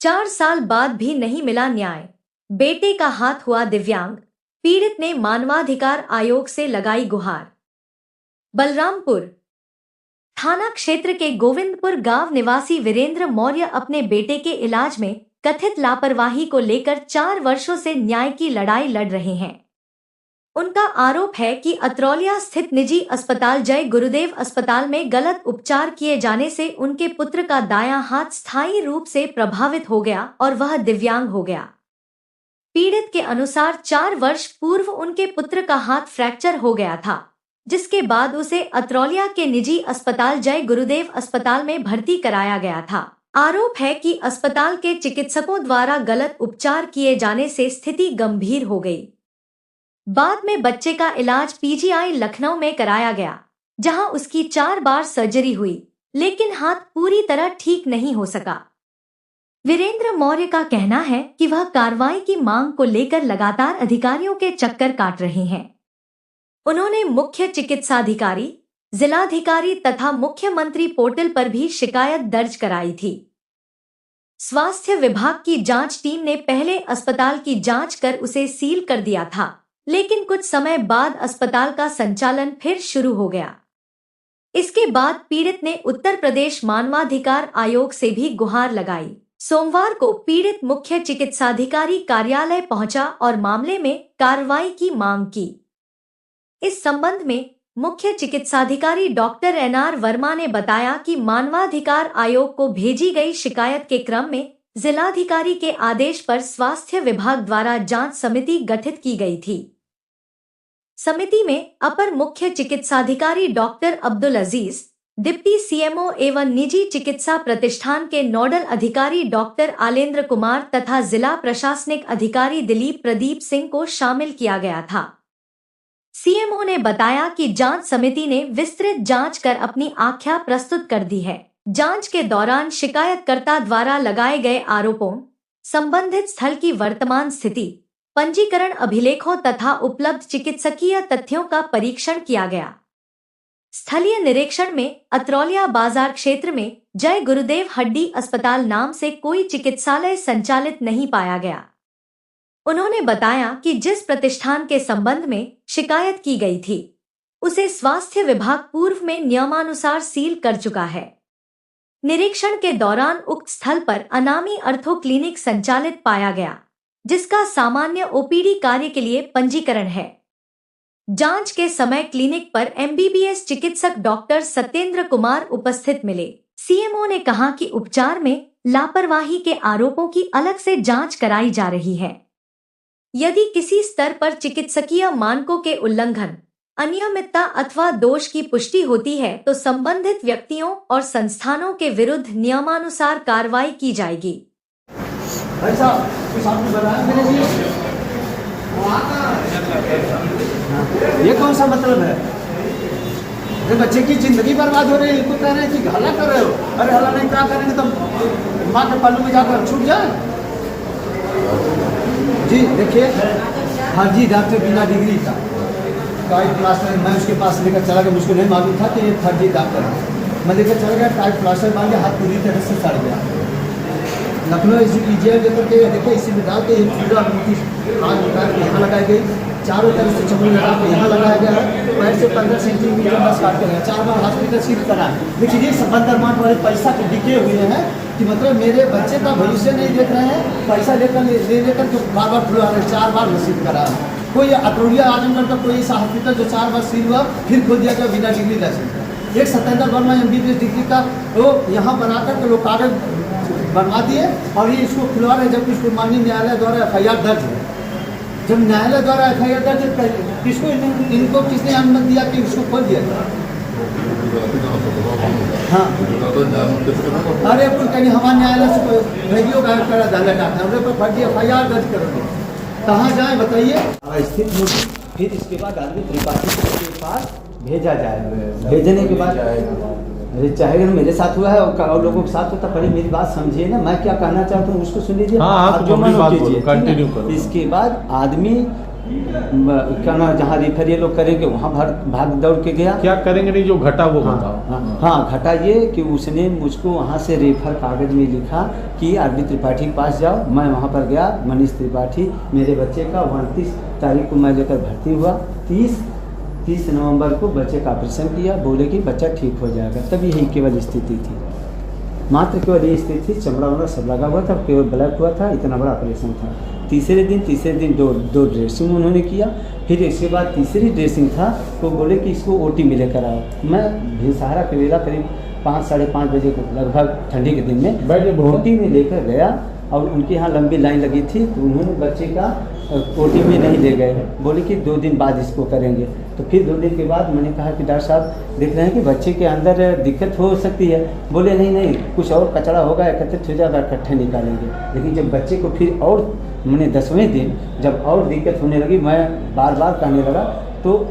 4 साल बाद भी नहीं मिला न्याय, बेटे का हाथ हुआ दिव्यांग, पीड़ित ने मानवाधिकार आयोग से लगाई गुहार। बलरामपुर थाना क्षेत्र के गोविंदपुर गांव निवासी वीरेंद्र मौर्य अपने बेटे के इलाज में कथित लापरवाही को लेकर 4 वर्षों से न्याय की लड़ाई लड़ रहे हैं। उनका आरोप है कि अतरौलिया स्थित निजी अस्पताल जय गुरुदेव अस्पताल में गलत उपचार किए जाने से उनके पुत्र का दायां हाथ स्थायी रूप से प्रभावित हो गया और वह दिव्यांग हो गया। पीड़ित के अनुसार 4 वर्ष पूर्व उनके पुत्र का हाथ फ्रैक्चर हो गया था, जिसके बाद उसे अतरौलिया के निजी अस्पताल जय गुरुदेव अस्पताल में भर्ती कराया गया था। आरोप है कि अस्पताल के चिकित्सकों द्वारा गलत उपचार किए जाने से स्थिति गंभीर हो गई। बाद में बच्चे का इलाज पीजीआई लखनऊ में कराया गया, जहां उसकी 4 बार सर्जरी हुई, लेकिन हाथ पूरी तरह ठीक नहीं हो सका। वीरेंद्र मौर्य का कहना है कि वह कार्रवाई की मांग को लेकर लगातार अधिकारियों के चक्कर काट रहे हैं। उन्होंने मुख्य चिकित्साधिकारी, जिलाधिकारी तथा मुख्यमंत्री पोर्टल पर भी शिकायत दर्ज कराई थी। स्वास्थ्य विभाग की जांच टीम ने पहले अस्पताल की जांच कर उसे सील कर दिया था, लेकिन कुछ समय बाद अस्पताल का संचालन फिर शुरू हो गया। इसके बाद पीड़ित ने उत्तर प्रदेश मानवाधिकार आयोग से भी गुहार लगाई। सोमवार को पीड़ित मुख्य चिकित्साधिकारी कार्यालय पहुंचा और मामले में कार्रवाई की मांग की। इस संबंध में मुख्य चिकित्साधिकारी डॉक्टर एनआर वर्मा ने बताया कि मानवाधिकार आयोग को भेजी गई शिकायत के क्रम में जिलाधिकारी के आदेश पर स्वास्थ्य विभाग द्वारा जांच समिति गठित की गई थी। समिति में अपर मुख्य चिकित्साधिकारी डॉक्टर अब्दुल अजीज, डिप्टी सीएमओ एवं निजी चिकित्सा प्रतिष्ठान के नोडल अधिकारी डॉक्टर आलेंद्र कुमार तथा जिला प्रशासनिक अधिकारी दिलीप प्रदीप सिंह को शामिल किया गया था। सीएमओ ने बताया कि जांच समिति ने विस्तृत जांच कर अपनी आख्या प्रस्तुत कर दी है। जांच के दौरान शिकायतकर्ता द्वारा लगाए गए आरोपों, संबंधित स्थल की वर्तमान स्थिति, पंजीकरण अभिलेखों तथा उपलब्ध चिकित्सकीय तथ्यों का परीक्षण किया गया। स्थलीय निरीक्षण में अतरौलिया बाजार क्षेत्र में जय गुरुदेव हड्डी अस्पताल नाम से कोई चिकित्सालय संचालित नहीं पाया गया। उन्होंने बताया कि जिस प्रतिष्ठान के संबंध में शिकायत की गई थी, उसे स्वास्थ्य विभाग पूर्व में नियमानुसार सील कर चुका है। निरीक्षण के दौरान उक्त स्थल पर अनामी अर्थो क्लिनिक संचालित पाया गया, जिसका सामान्य ओपीडी कार्य के लिए पंजीकरण है। जांच के समय क्लिनिक पर एमबीबीएस चिकित्सक डॉक्टर सत्येंद्र कुमार उपस्थित मिले। सीएमओ ने कहा कि उपचार में लापरवाही के आरोपों की अलग से जांच कराई जा रही है। यदि किसी स्तर पर चिकित्सकीय मानकों के उल्लंघन, अनियमितता अथवा दोष की पुष्टि होती है तो संबंधित व्यक्तियों और संस्थानों के विरुद्ध नियमानुसार कार्रवाई की जाएगी। ये कौन सा मतलब है? अरे बच्चे की जिंदगी बर्बाद हो रही है, इनको कह रहे हैं कि हल्ला कर रहे हो। अरे हल्ला नहीं क्या करेंगे तो माँ के पल्लू में जाकर छूट जाए। जी देखिए, हाँ जी, डॉक्टर बिना डिग्री का टाइप प्लास्टर, मैं उसके पास लेकर चला गया। मुझको नहीं मालूम था कि ये फर्जी डॉक्टर है। मैं लेकर चला गया, टाइप प्लास्टर मांगे, हाथ पूरी तरह से सड़ गया। लखनऊ ईजीएल लेकर के देखिए, इसी में डाल के पूरा हाथ निकाल के यहाँ लगाई गई, चारों तरफ से चमड़ी लगा के यहाँ लगाया गया है। पैर से 15 सेंटीमीटर बस काट कर 4 बार हॉस्पिटल शिफ्ट करा। देखिए ये समंदर मान वाले पैसा के बिके हुए हैं कि मतलब मेरे बच्चे का भविष्य नहीं देख रहे हैं, पैसा लेकर के बार बार खुलवा रहे, 4 बार शिफ्ट करा। कोई अतरौलिया आजमगढ़ का कोई ऐसा हॉस्पिटल जो 4 बार सील हुआ फिर खोल दिया गया बिना डिग्री लाइसेंस। एक सत्येंद्र वर्मा एमबीबीएस डिग्री का वो यहाँ बनाकर के लोग कागज बनवा दिए और ये इसको खुलवा रहे, जबकि इसको माननीय न्यायालय द्वारा FIR दर्ज है। जब न्यायालय द्वारा FIR दर्ज है, किसको इनको किसने अनुमति दिया कि उसको खोल दिया जाए? हाँ, अरे कुछ कहीं हमारे न्यायालय से वीडियो गायब करा डाला जाता है, उनके पर फर्जी FIR दर्ज करोगे, कहाँ जाए बताइए? स्थित होगी, फिर इसके बाद आदमी त्रिपाठी के पास भेजा जाएगा। भेजने के बाद अरे चाहे मेरे साथ हुआ है और लोगों के साथ होता, पहले मेरी बात समझिए ना, मैं क्या कहना चाहता हूँ उसको सुन लीजिए। हाँ, आप जो बात कीजिए, कंटिन्यू करो। इसके बाद आदमी क्या ना जहाँ रेफर ये लोग करेंगे वहाँ भाग दौड़ के गया। क्या करेंगे नहीं, जो घटा वो बताओ। हाँ, घटा ये कि उसने मुझको वहाँ से रेफर कागज़ में लिखा कि आरबी त्रिपाठी के पास जाओ। मैं वहाँ पर गया, मनीष त्रिपाठी मेरे बच्चे का 29 तारीख को मैं लेकर भर्ती हुआ। 30 नवंबर को बच्चे का ऑपरेशन किया, बोले कि बच्चा ठीक हो जाएगा। तब यही केवल स्थिति थी, मात्र केवल ये स्थिति थी। चमड़ा वमड़ा सब लगा हुआ था, केवल ब्लैक हुआ था, इतना बड़ा ऑपरेशन था। तीसरे दिन दो ड्रेसिंग उन्होंने किया। फिर इसके बाद तीसरी ड्रेसिंग था तो बोले कि इसको ओटी में लेकर आओ। मैं भिनसहारा के वेला करीब 5 साढ़े 5 बजे को लगभग ठंडी के दिन में ओटी में लेकर गया और उनके यहाँ लंबी लाइन लगी थी तो उन्होंने बच्चे का ओटी में नहीं ले गए, बोले कि 2 दिन बाद इसको करेंगे। तो फिर 2 दिन के बाद मैंने कहा कि डॉक्टर साहब देख रहे हैं कि बच्चे के अंदर दिक्कत हो सकती है। बोले नहीं कुछ और कचरा होगा, एकत्रित हो जाएगा, इकट्ठे निकालेंगे। लेकिन जब बच्चे को फिर और मैंने 10वें दिन जब और दिक्कत होने लगी, मैं बार कहने लगा तो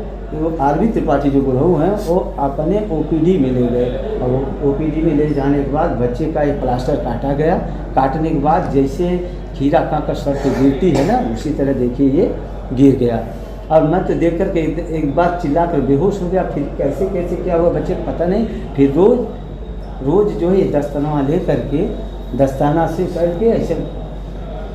आरबी त्रिपाठी जो गुरु हैं वो अपने ओपीडी में ले गए और ओपीडी में ले जाने के बाद बच्चे का एक प्लास्टर काटा गया। काटने के बाद जैसे खीरा कांकर सर पे गिरती है ना, उसी तरह देखिए ये गिर गया। और मैं तो देख करके एक बार चिल्ला कर बेहोश हो गया। फिर कैसे क्या हुआ बच्चे को पता नहीं। फिर रोज जो है दस्ताना ले करके दस्ताना से करके ऐसे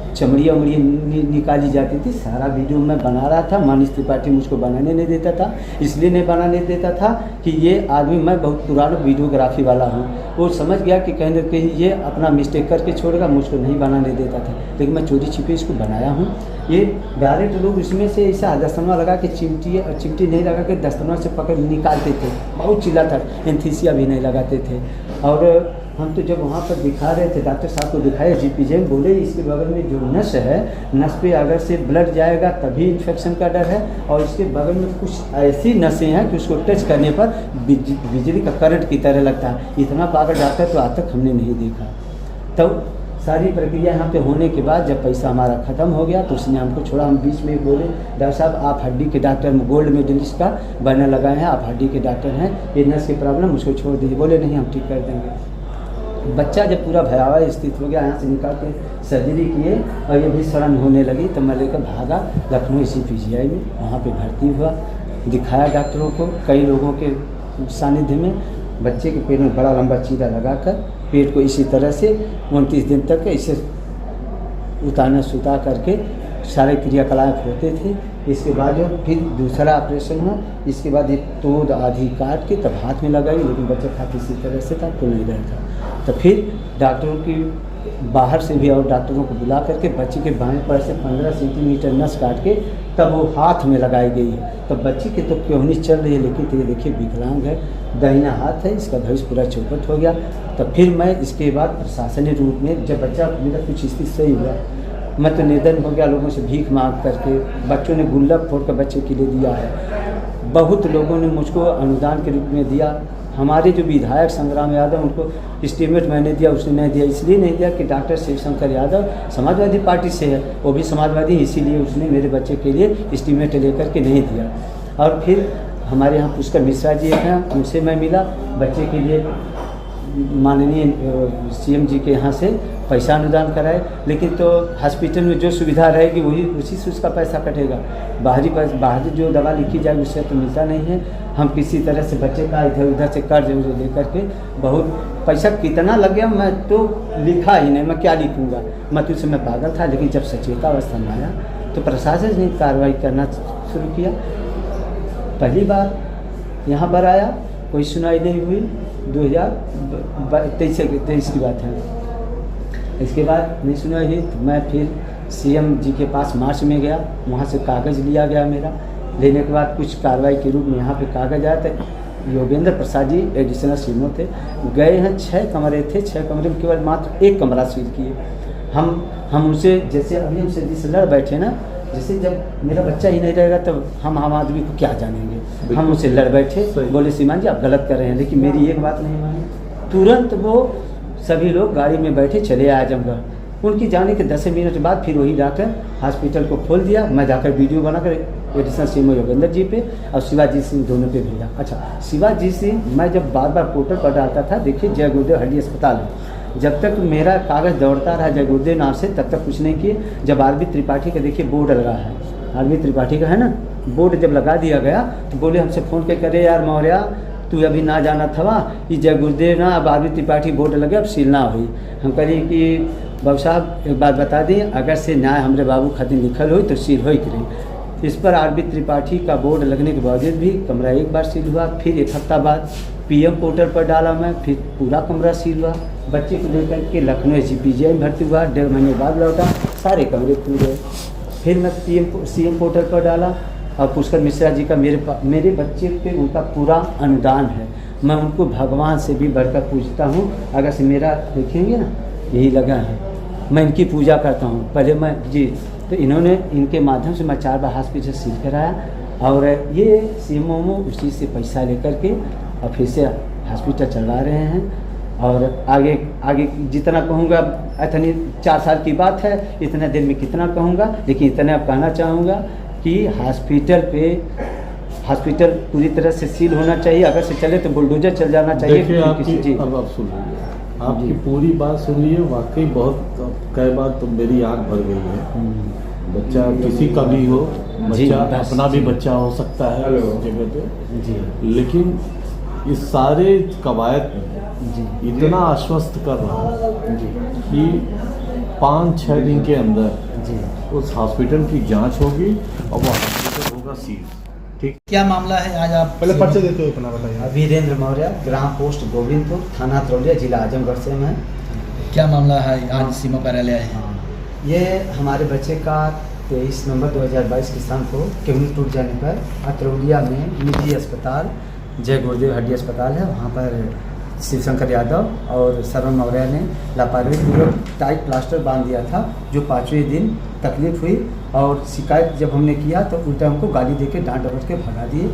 चमड़िया निकाली जाती थी। सारा वीडियो मैं बना रहा था, मनीष त्रिपाठी मुझको बनाने नहीं देता था। इसलिए नहीं बनाने देता था कि ये आदमी, मैं बहुत पुराना वीडियोग्राफी वाला हूँ, वो समझ गया कि कहीं ना कहीं ये अपना मिस्टेक करके छोड़ेगा, मुझको नहीं बनाने देता था। लेकिन मैं चोरी छिपे इसको बनाया हूँ। ये डायरेक्ट लोग इसमें से ऐसा दस्ताना लगा के चिमटी नहीं लगा के दस्ताना से पकड़ निकालते थे। बहुत चिल्लाता, एंथीसिया भी नहीं लगाते थे। और हम तो जब वहाँ पर दिखा रहे थे, डॉक्टर साहब को दिखाया जीपीजे में, बोले इसके बगल में जो नस है, नस पे अगर से ब्लड जाएगा तभी इन्फेक्शन का डर है। और इसके बगल में कुछ ऐसी नसें हैं कि उसको टच करने पर बिजली का करंट की तरह लगता है। इतना पागल डॉक्टर तो आज तक हमने नहीं देखा। तब सारी प्रक्रिया यहाँ पे होने के बाद जब पैसा हमारा ख़त्म हो गया तो उसने हमको छोड़ा। हम बीच में बोले डॉक्टर साहब आप हड्डी के डॉक्टर में गोल्ड मेडलिस्ट का बैनर लगाए हैं, आप हड्डी के डॉक्टर हैं, ये नस की प्रॉब्लम उसको छोड़ दीजिए। बोले नहीं हम ठीक कर देंगे। बच्चा जब पूरा भयावह स्थिति हो गया, यहाँ से निकाल के सर्जरी किए और ये भी सड़न होने लगी, तब मैं लेकर भागा लखनऊ इसी PGI में, वहाँ पे भर्ती हुआ। दिखाया डॉक्टरों को, कई लोगों के सानिध्य में। बच्चे के पेट में बड़ा लंबा चीरा लगाकर पेट को इसी तरह से 29 दिन तक इसे उतारना सुता करके सारे क्रियाकलाप होते थे। इसके बाद जो फिर दूसरा ऑपरेशन हुआ, इसके बाद एक तोड़ आधी काट के तब हाथ में लगाई, लेकिन बच्चा हाथ इसी तरह से था, खुल नहीं रहा था। तो फिर डॉक्टरों की बाहर से भी और डॉक्टरों को बुला करके बच्चे के बाएं पैर से 15 सेंटीमीटर नस काट के तब वो हाथ में लगाई गई है। तो बच्ची की तो क्यों नहीं चल रही है, लेकिन तो ये देखिए विकलांग है, दाहिना हाथ है, इसका भविष्य पूरा चौपट हो गया। तो फिर मैं इसके बाद प्रशासनिक रूप में जब बच्चा मेरा कुछ स्थिति सही हुआ, मैं तो निर्धन हो गया, लोगों से भीख मांग करके। बच्चों ने गुल्लक फोड़ कर बच्चे के लिए दिया है, बहुत लोगों ने मुझको अनुदान के रूप में दिया। हमारे जो विधायक संग्राम यादव, उनको एस्टीमेट मैंने दिया, उसने नहीं दिया। इसलिए नहीं दिया कि डॉक्टर शिवशंकर यादव समाजवादी पार्टी से है, वो भी समाजवादी, इसीलिए उसने मेरे बच्चे के लिए एस्टीमेट लेकर के नहीं दिया। और फिर हमारे यहाँ पुष्कर मिश्रा जी हैं, उनसे मैं मिला, बच्चे के लिए माननीय CM जी के यहाँ से पैसा अनुदान कराए। लेकिन तो हॉस्पिटल में जो सुविधा रहेगी वही उसी से उसका पैसा कटेगा, बाहरी जो दवा लिखी जाए उससे तो मिलता नहीं है। हम किसी तरह से बच्चे का इधर उधर से कर्ज लेकर के बहुत पैसा कितना लग गया मैं तो लिखा ही नहीं, मैं क्या लिखूँगा। मैं तो समय पागल था, लेकिन जब सचेता अवस्था में आया तो प्रशासन ने कार्रवाई करना शुरू किया। पहली बार यहाँ पर आया, कोई सुनाई नहीं हुई। 2023 की बात है। इसके बाद नहीं सुनाई हुई तो मैं फिर CM जी के पास मार्च में गया, वहाँ से कागज़ लिया गया मेरा। लेने के बाद कुछ कार्रवाई के रूप में यहाँ पे कागज़ आया था। योगेंद्र प्रसाद जी एडिशनल CMO थे, गए हैं। 6 कमरे थे, 6 कमरे में केवल मात्र 1 कमरा सील किए। हम उनसे जैसे अभी हमसे जिससे लड़ बैठे ना, जैसे जब मेरा बच्चा ही नहीं रहेगा तब हम आम आदमी को क्या जानेंगे। हम उनसे लड़ बैठे, बोले श्रीमान जी आप गलत कर रहे हैं, लेकिन मेरी एक बात नहीं मानी। तुरंत वो सभी लोग गाड़ी में बैठे चले आए आजमगढ़। उनकी जाने के 10 मिनट बाद फिर वही डॉक्टर हॉस्पिटल को खोल दिया। मैं जाकर वीडियो बनाकर एडिशनल CMO योगेंद्र जी पे और शिवाजी सिंह दोनों पे भेजा। अच्छा, शिवाजी सिंह मैं जब बार पोर्टल पर डालता था, देखिए जय गुरुदेव हड्डी अस्पताल है, जब तक मेरा कागज़ दौड़ता रहा जय गुरुदेव नाम से तब तक कुछ नहीं किए। जब आरबी त्रिपाठी का देखिए बोर्ड लगा है, आरबी त्रिपाठी का है ना, बोर्ड जब लगा दिया गया तो बोले हमसे फ़ोन के करे यार मौर्या तू अभी ना जाना था ये जय गुरुदेव ना अब आरबी त्रिपाठी बोर्ड लगे अब सील ना हुई। हम कही कि बाबू साहब एक बात बता दी, अगर से न्याय हमारे बाबू खातिर लिखल हो तो सील हो करें। इस पर आरबी त्रिपाठी का बोर्ड लगने के बावजूद भी कमरा एक बार सील हुआ, फिर एक हफ्ता बाद पीएम पोर्टल पर डाला मैं, फिर पूरा कमरा सील हुआ। बच्चे को लेकर के लखनऊ SPGI में भर्ती हुआ, 1.5 महीने बाद लौटा, सारे कमरे खुल गए। फिर मैं CM पोर्टल पर डाला और पुष्कर मिश्रा जी का मेरे बच्चे पे उनका पूरा अनुदान है, मैं उनको भगवान से भी बढ़कर पूजता हूँ। अगर से मेरा देखेंगे ना यही लगा है, मैं इनकी पूजा करता हूँ। पहले मैं जी तो इन्होंने इनके माध्यम से मैं 4 बार हॉस्पिटल सील कराया और ये CMO उसी से पैसा लेकर के और फिर से हॉस्पिटल चला रहे हैं। और आगे जितना कहूँगा इतनी 4 साल की बात है, इतने दिन में कितना कहूँगा, लेकिन इतना अब कहना चाहूँगा कि हॉस्पिटल पूरी तरह से सील होना चाहिए। अगर से चले तो बुलडोजर चल जाना चाहिए। देखिए आपकी अब आप सुन लीजिए, आपकी पूरी बात सुन लिए, वाकई बहुत कई बार तो मेरी आँख भर गई है। बच्चा किसी का भी हो, बच्चा अपना भी बच्चा हो सकता है उस जगह पे जी, लेकिन इस सारे कवायद में इतना आश्वस्त कर रहा हूँ कि 5-6 दिन के अंदर उस हॉस्पिटल की जांच होगी और वो हॉस्पिटल होगा सील। ठीक, क्या मामला है आज आप पहले पर्चे देते हो अपना बताइए। वीरेंद्र मौर्य, ग्राम पोस्ट गोविंदपुर, थाना तरौलिया, जिला आजमगढ़ से मैं। क्या मामला है आज सीमा कार्यालय आए हैं? ये हमारे बच्चे का 23 नवंबर 2022 की शाम को किडनी टूट जाने पर तरौलिया में निजी अस्पताल जय गुरुदेव हड्डी अस्पताल है, वहाँ पर शिवशंकर यादव और सरवण मौर्य ने लापरवाही पूर्वक टाइट प्लास्टर बांध दिया था, जो 5वें दिन तकलीफ हुई और शिकायत जब हमने किया तो उल्टा हमको गाली देके डांट डपट के भगा दिए।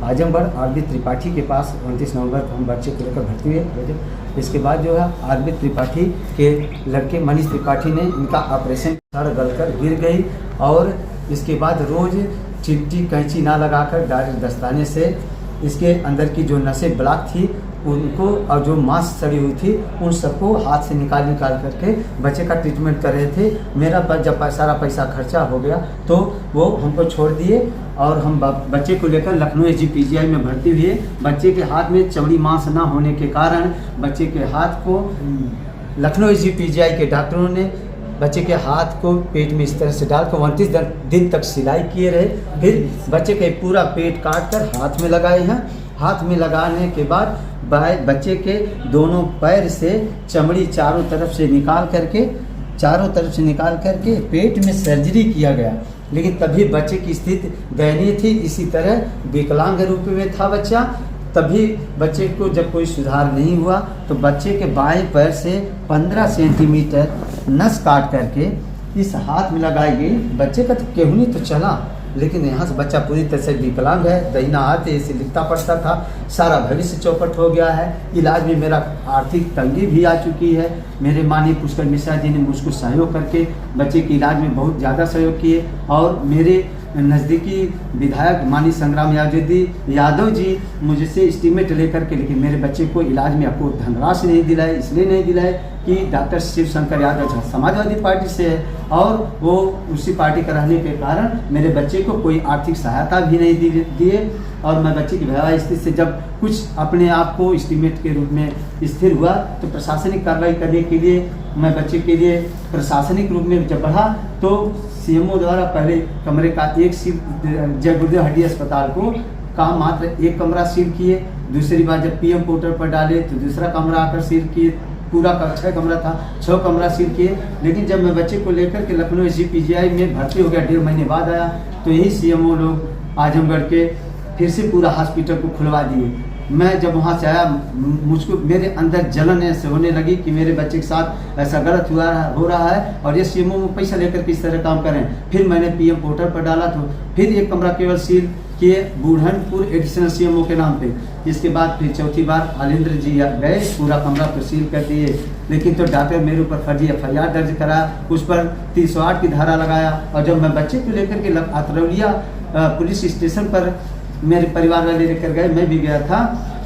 आजमगढ़ आरबी त्रिपाठी के पास 29 नवंबर को हम बच्चे को लेकर भर्ती हुए। इसके बाद जो है आरबी त्रिपाठी के लड़के मनीष त्रिपाठी ने इनका ऑपरेशन सड़ गलकर गिर गई और इसके बाद रोज़ चिमटी कैंची ना लगाकर डायरेक्ट दस्ताने से इसके अंदर की जो नसें ब्लॉक थी उनको और जो मांस सड़ी हुई थी उन सबको हाथ से निकाल करके बच्चे का ट्रीटमेंट कर रहे थे। मेरा पर जब सारा पैसा खर्चा हो गया तो वो हमको छोड़ दिए और हम बच्चे को लेकर लखनऊ SPGI में भर्ती हुए। बच्चे के हाथ में चमड़ी मांस ना होने के कारण बच्चे के हाथ को लखनऊ SPGI के डॉक्टरों ने बच्चे के हाथ को पेट में इस तरह से डालकर 29 दिन तक सिलाई किए रहे। फिर बच्चे के पूरा पेट काट कर हाथ में लगाए हैं। हाथ में लगाने के बाद बच्चे के दोनों पैर से चमड़ी चारों तरफ से निकाल करके पेट में सर्जरी किया गया, लेकिन तभी बच्चे की स्थिति दयनीय थी। इसी तरह विकलांग रूप में था बच्चा। तभी बच्चे को जब कोई सुधार नहीं हुआ तो बच्चे के बाएं पैर से 15 सेंटीमीटर नस काट करके इस हाथ में लगाई गई। बच्चे का तो केहूनी तो चला, लेकिन यहाँ से बच्चा पूरी तरह से विकलांग है, दहिना हाथ ऐसे लिखता पढ़ता था, सारा भविष्य चौपट हो गया है। इलाज में मेरा आर्थिक तंगी भी आ चुकी है। मेरे माननीय पुष्कर मिश्रा जी ने मुझको सहयोग करके बच्चे के इलाज में बहुत ज़्यादा सहयोग किए और मेरे नज़दीकी विधायक माननीय संग्राम यादव जी मुझसे एस्टीमेट लेकर के, लेकिन मेरे बच्चे को इलाज में आपको धनराशि नहीं दिलाए, इसलिए नहीं दिलाए कि डॉक्टर शिवशंकर यादव समाजवादी पार्टी से है और वो उसी पार्टी का रहने के कारण मेरे बच्चे को कोई आर्थिक सहायता भी नहीं दिए। और मैं बच्चे की भयावह स्थिति से जब कुछ अपने आप को एस्टीमेट के रूप में स्थिर हुआ तो प्रशासनिक कार्रवाई करने के लिए मैं बच्चे के लिए प्रशासनिक रूप में जब बढ़ा तो CMO द्वारा पहले कमरे का एक सील जय गुरुदेव हड्डी अस्पताल को का मात्र 1 कमरा सील किए। दूसरी बार जब PM पोर्टल पर डाले तो दूसरा कमरा आकर सील किए। पूरा का 6 कमरा था, 6 कमरा सील किए। लेकिन जब मैं बच्चे को लेकर के लखनऊ SPGI में भर्ती हो गया, 1.5 महीने बाद आया तो यही CMO लोग आजमगढ़ के फिर से पूरा हॉस्पिटल को खुलवा दिए। मैं जब वहाँ से आया मुझको मेरे अंदर जलन ऐसे होने लगी कि मेरे बच्चे के साथ ऐसा गलत हो रहा है और ये CMO में पैसा लेकर किस तरह काम करें। फिर मैंने PM पोर्टल पर डाला तो फिर 1 कमरा केवल सील किए बुढ़नपुर एडिशनल CMO के नाम पे। इसके बाद फिर चौथी बार आलिंद्र जी गए, पूरा कमरा तो सील कर दिए। लेकिन तो डॉक्टर मेरे ऊपर फर्जी FIR दर्ज करा, उस पर 308 की धारा लगाया। और जब मैं बच्चे को लेकर के तरौलिया पुलिस स्टेशन पर मेरे परिवार वाले लेकर गए, मैं भी गया था,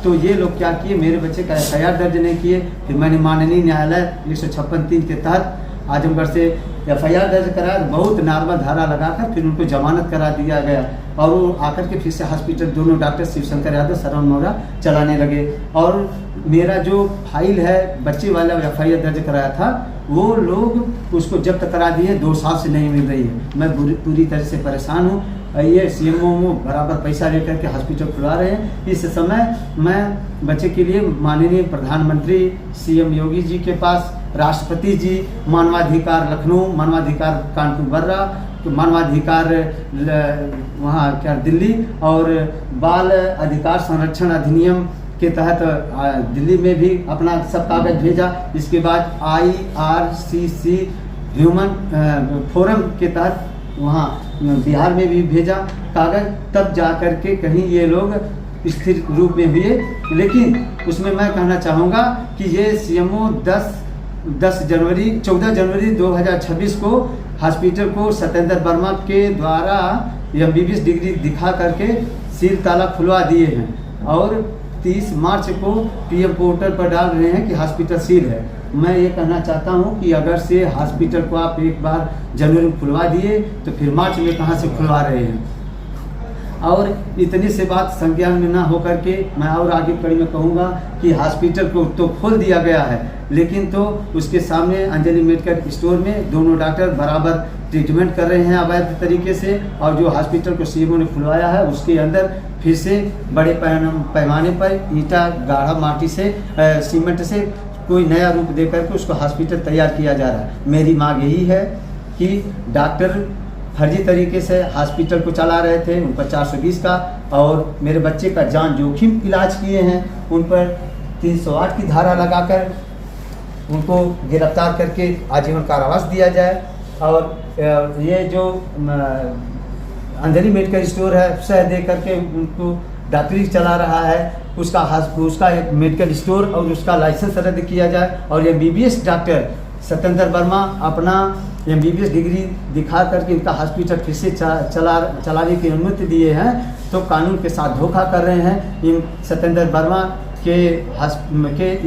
तो ये लोग क्या किए, मेरे बच्चे का FIR दर्ज नहीं किए। फिर मैंने माननीय न्यायालय 156(3) के तहत आजमगढ़ से FIR दर्ज कराया, बहुत नॉर्मल धारा लगाकर फिर उनको जमानत करा दिया गया और वो आकर के फिर से हॉस्पिटल दोनों डॉक्टर शिवशंकर यादव, सरवण मौर्य चलाने लगे। और मेरा जो फाइल है बच्चे वाला FIR दर्ज कराया था वो लोग उसको जब्त करा दिए, 2 साल से नहीं मिल रही है। मैं पूरी तरह से परेशान हूँ। ये CMO बराबर पैसा लेकर के हॉस्पिटल खुलवा रहे हैं। इस समय मैं बच्चे के लिए माननीय प्रधानमंत्री CM योगी जी के पास, राष्ट्रपति जी, मानवाधिकार लखनऊ, मानवाधिकार कानपुर बर्रा, मानवाधिकार वहाँ क्या दिल्ली और बाल अधिकार संरक्षण अधिनियम के तहत दिल्ली में भी अपना सब कागज भेजा। इसके बाद IRCC ह्यूमन फोरम के तहत वहाँ बिहार में भी भेजा कागज, तब जा कर के कहीं ये लोग स्थिर रूप में हुए। लेकिन उसमें मैं कहना चाहूँगा कि ये CMO 14 जनवरी 2026 को हॉस्पिटल को सत्येंद्र वर्मा के द्वारा MBBS डिग्री दिखा करके सील ताला खुलवा दिए हैं और 30 मार्च को PM पोर्टल पर डाल रहे हैं कि हॉस्पिटल सील है। मैं ये कहना चाहता हूँ कि अगर से हॉस्पिटल को आप एक बार जनवरी में खुलवा दिए तो फिर मार्च में कहाँ से खुलवा रहे हैं। और इतनी से बात संज्ञान में ना होकर के मैं और आगे कड़ी में कहूँगा कि हॉस्पिटल को तो खोल दिया गया है, लेकिन तो उसके सामने अंजलि मेडिकल स्टोर में दोनों डॉक्टर बराबर ट्रीटमेंट कर रहे हैं अवैध तरीके से। और जो हॉस्पिटल को CMO ने खुलवाया है उसके अंदर फिर से बड़े पैमाने पर ईंटा, गाढ़ा माटी से, सीमेंट से कोई नया रूप दे करके उसको हॉस्पिटल तैयार किया जा रहा है। मेरी मांग यही है कि डॉक्टर फर्जी तरीके से हॉस्पिटल को चला रहे थे, उन पर 420 का और मेरे बच्चे का जान जोखिम इलाज किए हैं, उन पर 308 की धारा लगाकर उनको गिरफ्तार करके आजीवन कारावास दिया जाए। और ये जो अंजलि मेडिकल स्टोर है सह दे करके उनको डॉक्टरी चला रहा है, उसका एक मेडिकल स्टोर और उसका लाइसेंस रद्द किया जाए। और MBBS डॉक्टर सत्येंद्र वर्मा अपना MBBS डिग्री दिखा करके इनका हॉस्पिटल फिर से चलाने की अनुमति दिए हैं, तो कानून के साथ धोखा कर रहे हैं। इन सत्येंद्र वर्मा के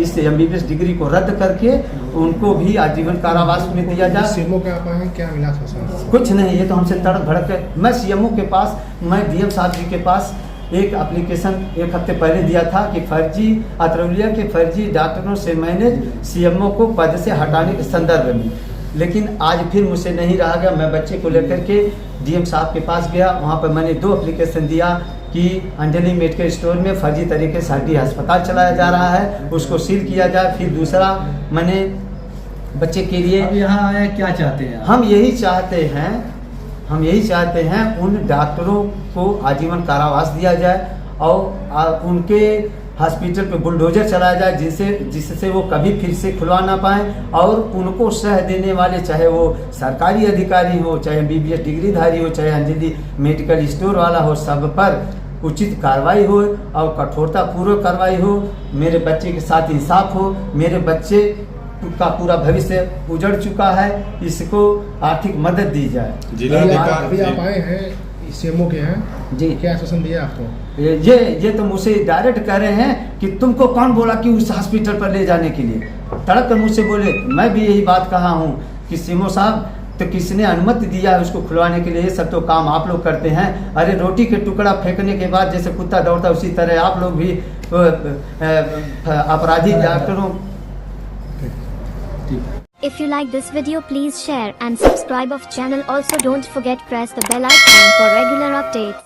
इस MBBS डिग्री को रद्द करके उनको भी आजीवन कारावास में दिया जाए। CMO के आप हैं, क्या मिला था सर? कुछ नहीं, ये तो हमसे तड़क भड़क है। मैं CMO के पास, मैं DM साहब जी के पास एक एप्लीकेशन 1 हफ्ते पहले दिया था कि फर्जी अतरौलिया के फर्जी डॉक्टरों से मैंने CMO को पद से हटाने के संदर्भ में, लेकिन आज फिर मुझसे नहीं रहा गया। मैं बच्चे को लेकर के DM साहब के पास गया, वहाँ पर मैंने 2 एप्लीकेशन दिया कि अंजलि मेडिकल स्टोर में फर्जी तरीके से हड्डी अस्पताल चलाया जा रहा है, उसको सील किया जाए। फिर दूसरा मैंने बच्चे के लिए, अब यहाँ आए क्या चाहते हैं? हम यही चाहते हैं उन डॉक्टरों को आजीवन कारावास दिया जाए और उनके हॉस्पिटल पे बुलडोजर चलाया जाए जिससे वो कभी फिर से खुलवा ना पाएँ। और उनको सह देने वाले, चाहे वो सरकारी अधिकारी हो, चाहे MBBS डिग्रीधारी हो, चाहे अंजलि मेडिकल स्टोर वाला हो, सब पर उचित कार्रवाई हो और कठोरता पूर्वक कार्रवाई हो। मेरे बच्चे के साथ इंसाफ हो। मेरे बच्चे का पूरा भविष्य उजड़ चुका है, इसको आर्थिक मदद दी जाए। अभी आप आए हैं CMO के हैं जी, क्या आश्वासन दिया आपको? ये तो मुझसे डायरेक्ट कह रहे हैं कि तुमको कौन बोला कि उस हॉस्पिटल पर ले जाने के लिए, तड़क कर मुझसे बोले। मैं भी यही बात कहा हूँ कि CMO साहब, तो किसने अनुमति दिया है उसको खुलवाने के लिए? ये सब तो काम आप लोग करते हैं। अरे रोटी के टुकड़ा फेंकने के बाद जैसे कुत्ता दौड़ता उसी तरह आप लोग भी अपराधी डॉक्टरों। If you like this video, please share and subscribe of channel. Also don't forget press the bell icon for regular updates.